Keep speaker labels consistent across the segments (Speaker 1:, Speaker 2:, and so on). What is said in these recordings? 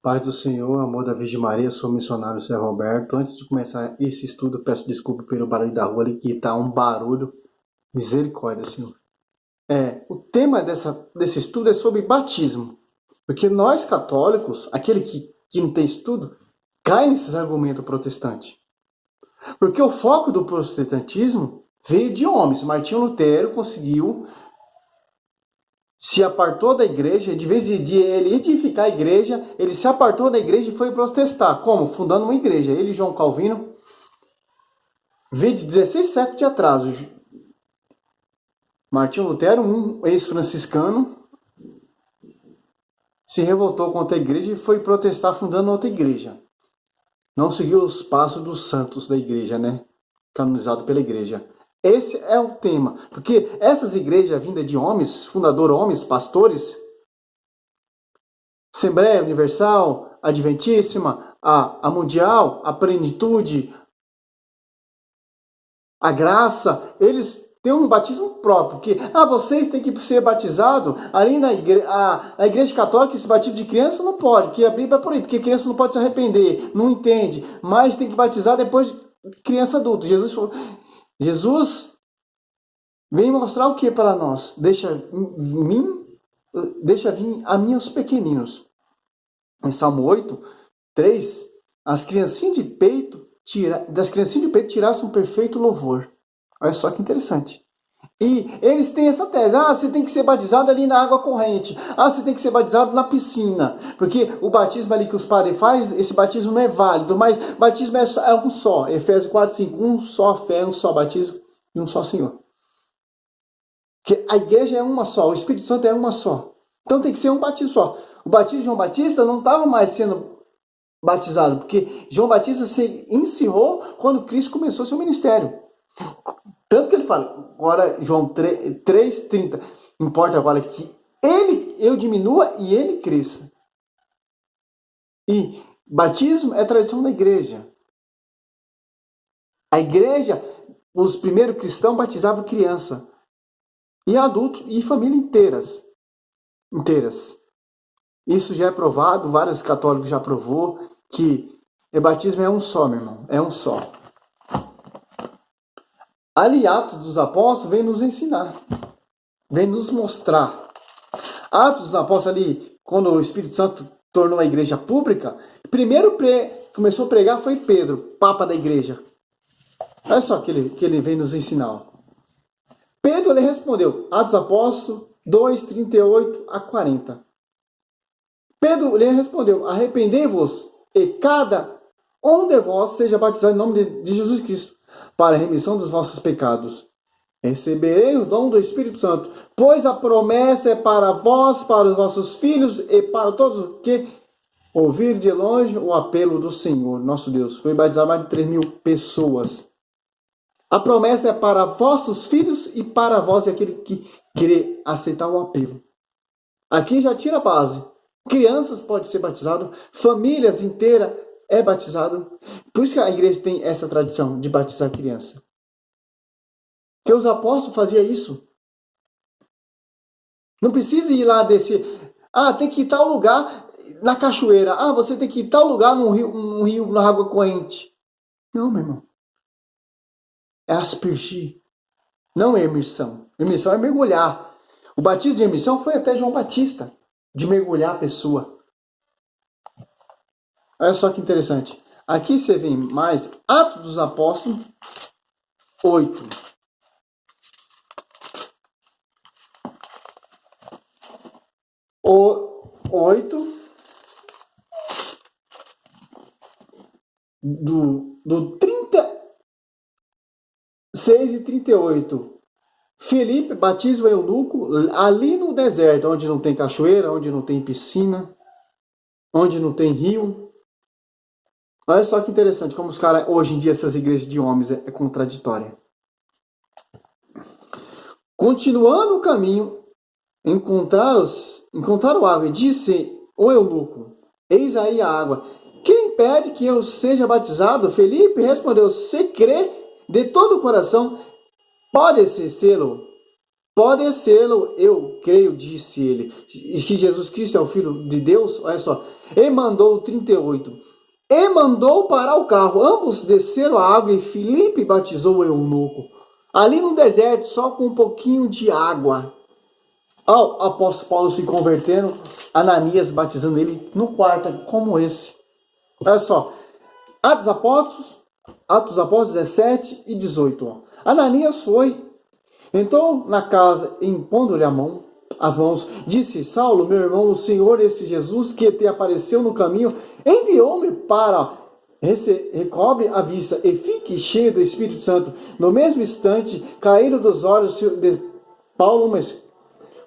Speaker 1: Paz do Senhor, amor da Virgem Maria, sou o missionário Zé Roberto. Antes de começar esse estudo, peço desculpa pelo barulho da rua ali, que tá um barulho. Misericórdia, Senhor. O tema desse estudo é sobre batismo. Porque nós católicos, aquele que não tem estudo, cai nesses argumentos protestantes. Porque o foco do protestantismo veio de homens. Martinho Lutero conseguiu, se apartou da igreja, de vez de ele edificar a igreja, ele se apartou da igreja e foi protestar. Como? Fundando uma igreja. Ele e João Calvino veio de 16 séculos de atraso. Martinho Lutero, um ex-franciscano, se revoltou contra a igreja e foi protestar fundando outra igreja. Não seguiu os passos dos santos da igreja, né? Canonizado pela igreja. Esse é o tema. Porque essas igrejas vindas de homens, fundadores, homens, pastores, Assembleia Universal, Adventíssima, a Mundial, a Plenitude, a Graça, eles têm um batismo próprio. Que vocês têm que ser batizados. Ali na igreja católica, esse batismo de criança não pode, porque a Bíblia é por aí, porque criança não pode se arrepender, não entende. Mas tem que batizar depois de criança adulta. Jesus vem mostrar o que para nós? Deixa vir a mim os pequeninos. Em Salmo 8, 3, das criancinhas de peito tirasse um perfeito louvor. Olha só que interessante. E eles têm essa tese. Você tem que ser batizado ali na água corrente. Você tem que ser batizado na piscina. Porque o batismo ali que os padres fazem, esse batismo não é válido. Mas batismo é um só. Efésios 4, 5. Um só fé, um só batismo e um só Senhor. Porque a igreja é uma só. O Espírito Santo é uma só. Então tem que ser um batismo só. O batismo de João Batista não estava mais sendo batizado. Porque João Batista se encerrou quando Cristo começou seu ministério. Tanto que ele fala, agora João 3,30, importa agora que eu diminua e ele cresça. E batismo é tradição da igreja. A igreja, os primeiros cristãos batizavam criança, e adulto e família inteiras. Isso já é provado, vários católicos já provou que o batismo é um só, meu irmão, é um só. Ali, Atos dos Apóstolos vem nos ensinar, vem nos mostrar. Atos dos Apóstolos ali, quando o Espírito Santo tornou a igreja pública, primeiro começou a pregar foi Pedro, papa da igreja. Olha só que ele vem nos ensinar. Pedro ele respondeu, Atos dos Apóstolos 2, 38 a 40. Pedro lhe respondeu, arrependei-vos e cada um de vós seja batizado em nome de Jesus Cristo, para a remissão dos vossos pecados. Receberei o dom do Espírito Santo, pois a promessa é para vós, para os vossos filhos e para todos que ouvir de longe o apelo do Senhor, nosso Deus. Foi batizado mais de 3.000 pessoas. A promessa é para vossos filhos e para vós, aquele que querer aceitar o apelo. Aqui já tira a base. Crianças podem ser batizadas, famílias inteiras é batizado. Por isso que a igreja tem essa tradição de batizar criança. Porque os apóstolos faziam isso. Não precisa ir lá descer. Tem que ir tal lugar na cachoeira. Você tem que ir tal lugar num rio na água corrente. Não, meu irmão. É aspergir. Não é imersão. Imersão é mergulhar. O batismo de imersão foi até João Batista. De mergulhar a pessoa. Olha só que interessante. Aqui você vê mais Atos dos Apóstolos 8. O 8 do 36 e 38. Felipe batiza o eunuco ali no deserto, onde não tem cachoeira, onde não tem piscina, onde não tem rio. Olha só que interessante, como os caras, hoje em dia, essas igrejas de homens é contraditória. Continuando o caminho, encontraram água e disse o eunuco, eis aí a água. Quem impede que eu seja batizado? Felipe respondeu, se crê de todo o coração, pode ser selo. Pode sê-lo, eu creio, disse ele, e que Jesus Cristo é o Filho de Deus. Olha só, e mandou 38. E mandou parar o carro. Ambos desceram a água e Filipe batizou o eunuco. Ali no deserto, só com um pouquinho de água. Ao apóstolo Paulo se convertendo, Ananias batizando ele no quarto como esse. Olha só, Atos dos Apóstolos 17 e 18. Ó. Ananias foi, entrou na casa, impondo-lhe as mãos, disse: Saulo, meu irmão, o Senhor, esse Jesus que te apareceu no caminho, enviou-me para recobre a vista e fique cheio do Espírito Santo. No mesmo instante, caíram dos olhos de Paulo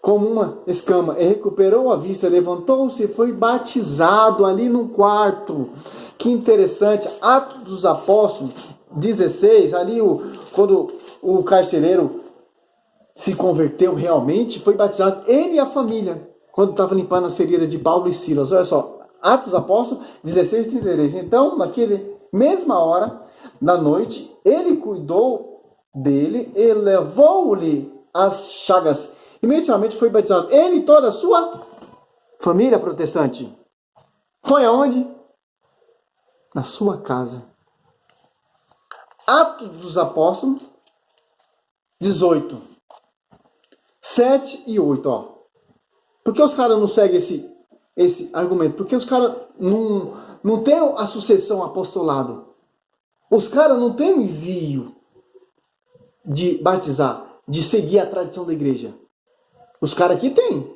Speaker 1: como uma escama, e recuperou a vista, levantou-se e foi batizado ali no quarto. Que interessante, Atos dos Apóstolos 16, ali quando o carcereiro se converteu realmente, foi batizado ele e a família, quando estava limpando as feridas de Paulo e Silas. Olha só, Atos dos Apóstolos 16, 33. Então, naquela mesma hora da noite, ele cuidou dele e levou-lhe as chagas. Imediatamente foi batizado ele e toda a sua família protestante. Foi aonde? Na sua casa. Atos dos Apóstolos 18, 7 e 8. Ó. Por que os caras não seguem esse argumento? Porque os caras não têm a sucessão apostolado. Os caras não têm o envio de batizar, de seguir a tradição da igreja. Os caras aqui têm.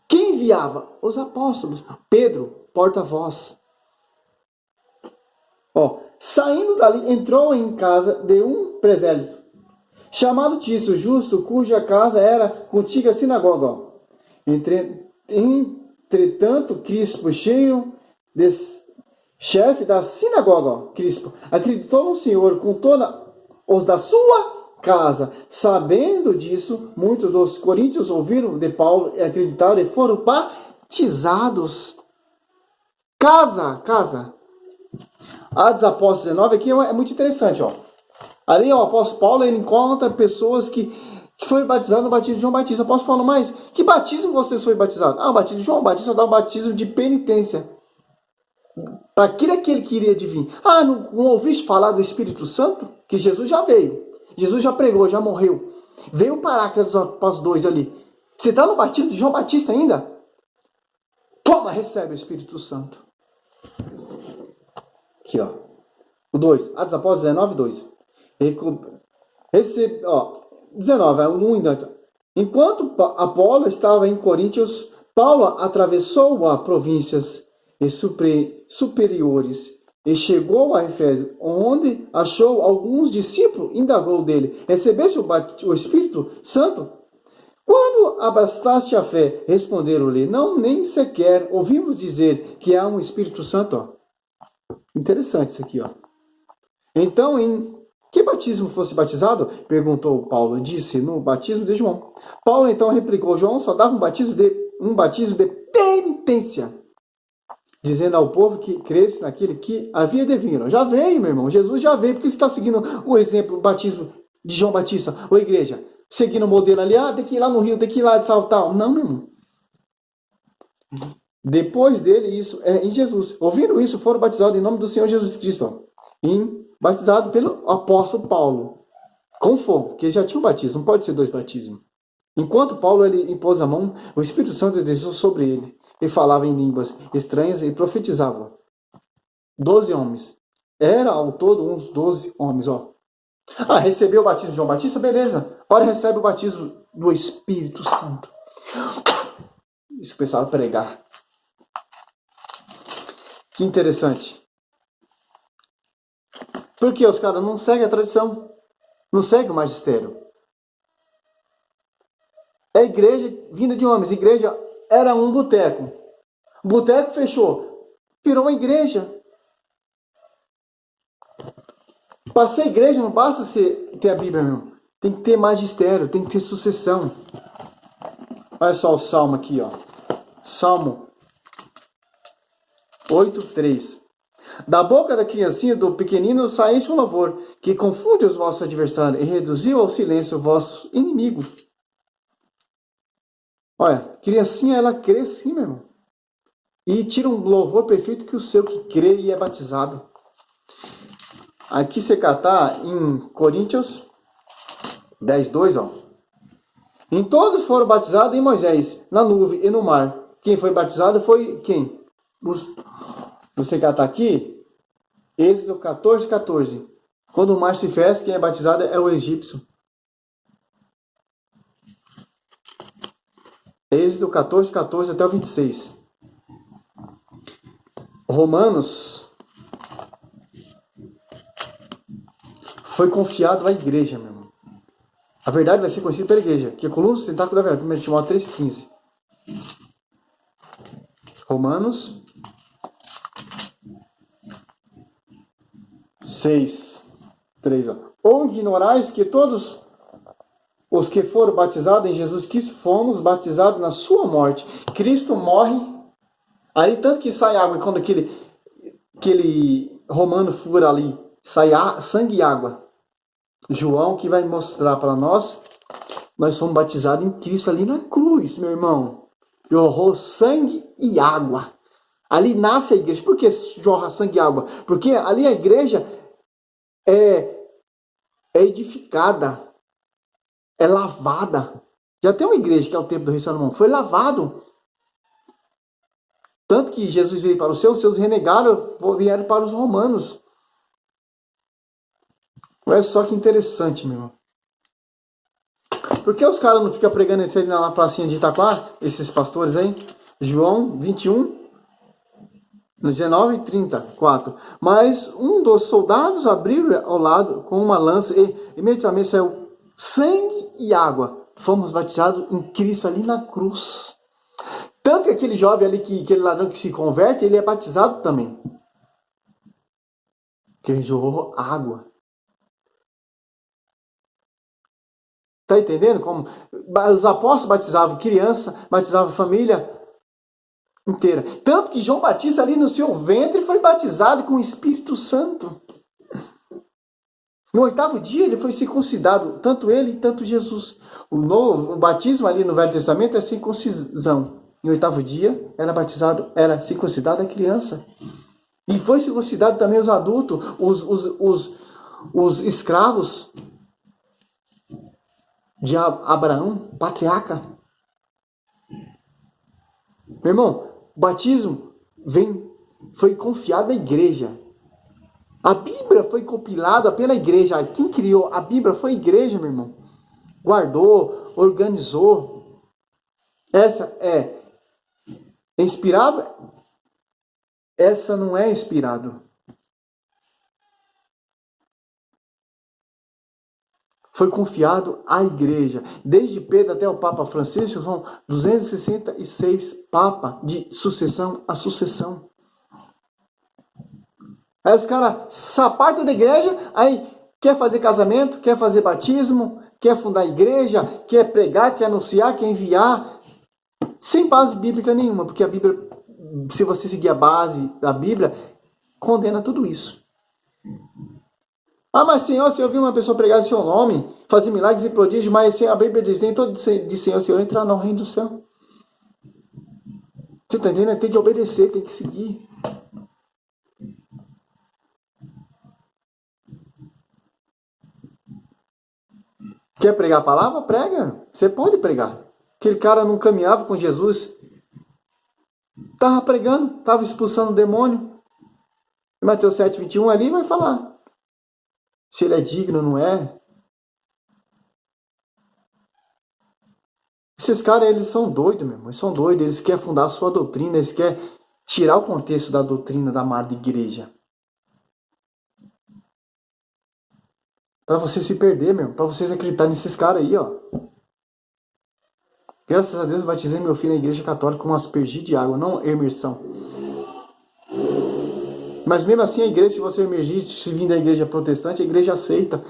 Speaker 1: Quem enviava? Os apóstolos. Pedro, porta-voz. Ó, saindo dali, entrou em casa de um presélito, chamado Tício Justo, cuja casa era contigo à sinagoga. Ó. Entretanto, Crispo, chefe da sinagoga, ó, Crispo, acreditou no Senhor com todos os da sua casa. Sabendo disso, muitos dos coríntios ouviram de Paulo e acreditaram e foram batizados. Casa. Atos dos Apóstolos 19 aqui é muito interessante. Ó. Ali o apóstolo Paulo ele encontra pessoas que foi batizado no batismo de João Batista. O apóstolo Paulo, mas que batismo vocês foi batizado? O batismo de João Batista dá um batismo de penitência. Para aquele que iria de vir. Não ouviste falar do Espírito Santo? Que Jesus já veio. Jesus já pregou, já morreu. Veio parar com os dois ali. Você está no batismo de João Batista ainda? Toma, recebe o Espírito Santo. Aqui, ó. O 2. Atos dos Apóstolos 19, 2. Recebe, ó. 19, 1 em diante. Enquanto Apolo estava em Coríntios, Paulo atravessou as províncias superiores e chegou a Efésio, onde achou alguns discípulos, indagou dele: recebeste o Espírito Santo? Quando abastaste a fé, responderam-lhe: não, nem sequer ouvimos dizer que há um Espírito Santo. Ó. Interessante isso aqui, ó. Então, em que batismo fosse batizado? Perguntou Paulo. Disse: no batismo de João. Paulo então replicou: João só dava um batismo de penitência, dizendo ao povo que cresce naquele que havia de vir. Já veio, meu irmão. Jesus já veio. Por que você está seguindo o exemplo, o batismo de João Batista, ou igreja? Seguindo o modelo ali, tem que ir lá no rio, tem que ir lá, tal. Não, meu irmão. Depois dele, isso é em Jesus. Ouvindo isso, foram batizados em nome do Senhor Jesus Cristo. Batizado pelo apóstolo Paulo. Com fogo, que já tinha um batismo. Não pode ser 2 batismos. Enquanto Paulo ele impôs a mão, o Espírito Santo desceu sobre ele. E falava em línguas estranhas e profetizava. 12 homens. Era ao todo uns 12 homens, ó. Recebeu o batismo de João Batista? Beleza. Agora recebe o batismo do Espírito Santo. Isso começaram a pregar. Que interessante. Porque os caras não seguem a tradição. Não seguem o magistério. É igreja vinda de homens. Igreja era um boteco. O boteco fechou. Virou uma igreja. Para ser igreja não basta ter a Bíblia, meu. Tem que ter magistério, tem que ter sucessão. Olha só o salmo aqui, ó. Salmo 8:3. Da boca da criancinha, do pequenino, saísse um louvor, que confunde os vossos adversários e reduziu ao silêncio o vosso inimigo. Olha, criancinha, ela crê sim, meu irmão. E tira um louvor perfeito que o seu que crê e é batizado. Aqui você catar em Coríntios 10:2, ó. Em todos foram batizados em Moisés, na nuvem e no mar. Quem foi batizado foi quem? Você catar aqui, Êxodo 14:14. Quando o mar se fecha, quem é batizado é o egípcio. Êxodo 14:14 até o 26. Romanos foi confiado à igreja, meu irmão. A verdade vai ser conhecida pela igreja, que é a coluna sustentáculo da verdade. 1 Timóteo 3:15. Romanos 6:3. Ou ignorais que todos os que foram batizados em Jesus Cristo fomos batizados na sua morte. Cristo morre, aí tanto que sai água, quando aquele romano fura ali, sai sangue e água. João que vai mostrar para nós somos batizados em Cristo ali na cruz, meu irmão. Jorrou sangue e água. Ali nasce a igreja. Por que jorra sangue e água? Porque ali a igreja é edificada, é lavada. Já tem uma igreja que é o templo do rei Salomão, foi lavado. Tanto que Jesus veio para os seus renegaram, vieram para os romanos. Olha só que interessante, meu irmão. Por que os caras não ficam pregando isso aí na pracinha de Itaquá? Esses pastores aí? João 21, 19 e 34. Mas um dos soldados abriu ao lado com uma lança e imediatamente saiu sangue e água. Fomos batizados em Cristo ali na cruz. Tanto que aquele jovem ali, aquele ladrão que se converte, ele é batizado também. Porque ele jorrou água. Está entendendo como os apóstolos batizavam criança, batizavam família inteira. Tanto que João Batista ali no seu ventre foi batizado com o Espírito Santo. No 8º dia ele foi circuncidado, tanto ele tanto Jesus. O batismo ali no Velho Testamento é circuncisão. No 8º dia era circuncidada a criança. E foi circuncidado também os adultos, os escravos de Abraão, patriarca. Meu irmão, o batismo foi confiado à igreja. A Bíblia foi compilada pela igreja. Quem criou a Bíblia foi a igreja, meu irmão. Guardou, organizou. Essa é inspirada? Essa não é inspirada. Foi confiado à igreja. Desde Pedro até o Papa Francisco, são 266 papas de sucessão a sucessão. Aí os caras sapatam da igreja, aí quer fazer casamento, quer fazer batismo, quer fundar a igreja, quer pregar, quer anunciar, quer enviar, sem base bíblica nenhuma, porque a Bíblia, se você seguir a base da Bíblia, condena tudo isso. Ah, mas Senhor, se eu vi uma pessoa pregar em seu nome, fazer milagres e prodígios, mas a Bíblia diz, nem todo de Senhor entrar no reino do céu. Você está entendendo? Tem que obedecer, tem que seguir. Quer pregar a palavra? Prega. Você pode pregar. Aquele cara não caminhava com Jesus. Estava pregando, estava expulsando o demônio. Em Mateus 7:21 ali vai falar. Se ele é digno, não é? Esses caras, eles são doidos, meu irmão. Eles são doidos. Eles querem fundar a sua doutrina. Eles querem tirar o contexto da doutrina da amada igreja. Para você se perder, meu. Para vocês acreditarem nesses caras aí, ó. Graças a Deus eu batizei meu filho na igreja católica com um aspergir de água, não imersão. Mas mesmo assim a igreja, se você emergir, se vir da igreja protestante, a igreja aceita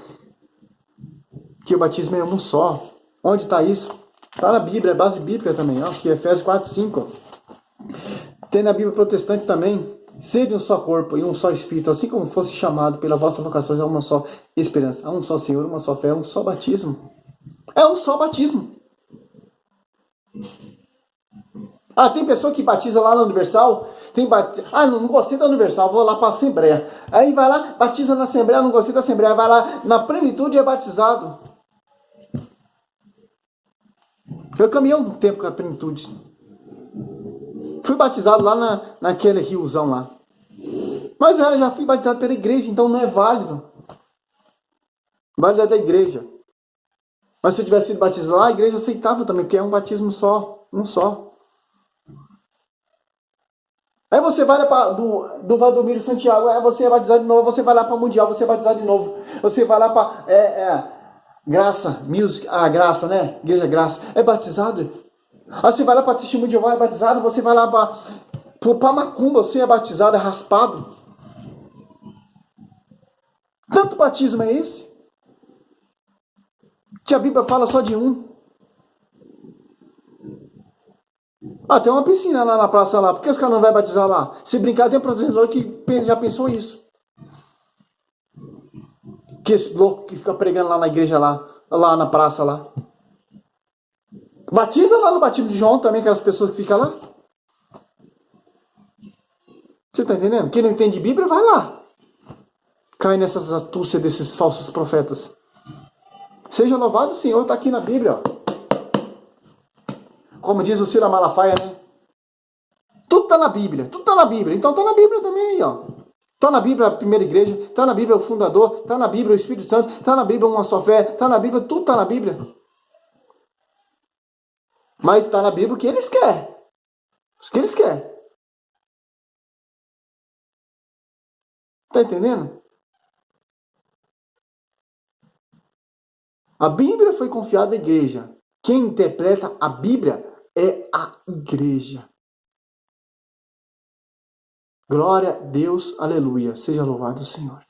Speaker 1: que o batismo é um só. Onde está isso? Está na Bíblia, é base bíblica também, ó, que é Efésios 4:5. Tem na Bíblia protestante também. Sede um só corpo e um só espírito, assim como fosse chamado pela vossa vocação a uma só esperança, a um só Senhor, uma só fé, um só batismo. É um só batismo. Ah, tem pessoa que batiza lá na Universal, não gostei da Universal, vou lá para a Assembleia. Aí vai lá, batiza na Assembleia, não gostei da Assembleia, vai lá na plenitude e é batizado. Eu caminhei um tempo com a plenitude. Fui batizado lá naquele riozão lá. Mas eu já fui batizado pela igreja, então não é válido. Válido é da igreja. Mas se eu tivesse sido batizado lá, a igreja aceitava também, porque é um batismo só, um só. Aí você vai lá do Valdomiro Santiago, aí você é batizado de novo, você vai lá para Mundial, você é batizado de novo. Você vai lá para Graça, Music, Graça, né? Igreja Graça, é batizado. Aí você vai lá para Testemunho de Jeová, é batizado. Você vai lá para Macumba, você é batizado, é raspado. Tanto batismo é esse? Que a Bíblia fala só de um. Tem uma piscina lá na praça lá. Por que os caras não vão batizar lá? Se brincar, tem um professor que já pensou isso. Que esse louco que fica pregando lá na igreja lá na praça lá. Batiza lá no batismo de João também, aquelas pessoas que ficam lá. Você tá entendendo? Quem não entende Bíblia, vai lá. Cai nessas astúcias desses falsos profetas. Seja louvado o Senhor, está aqui na Bíblia. Ó. Como diz o Ciro Malafaia, né? Tudo está na Bíblia, tudo está na Bíblia. Então está na Bíblia também, ó. Está na Bíblia a primeira igreja, está na Bíblia o fundador, está na Bíblia o Espírito Santo, está na Bíblia uma só fé, está na Bíblia, tudo está na Bíblia. Mas está na Bíblia o que eles querem. O que eles querem. Está entendendo? A Bíblia foi confiada à igreja. Quem interpreta a Bíblia é a igreja. Glória a Deus, aleluia. Seja louvado o Senhor.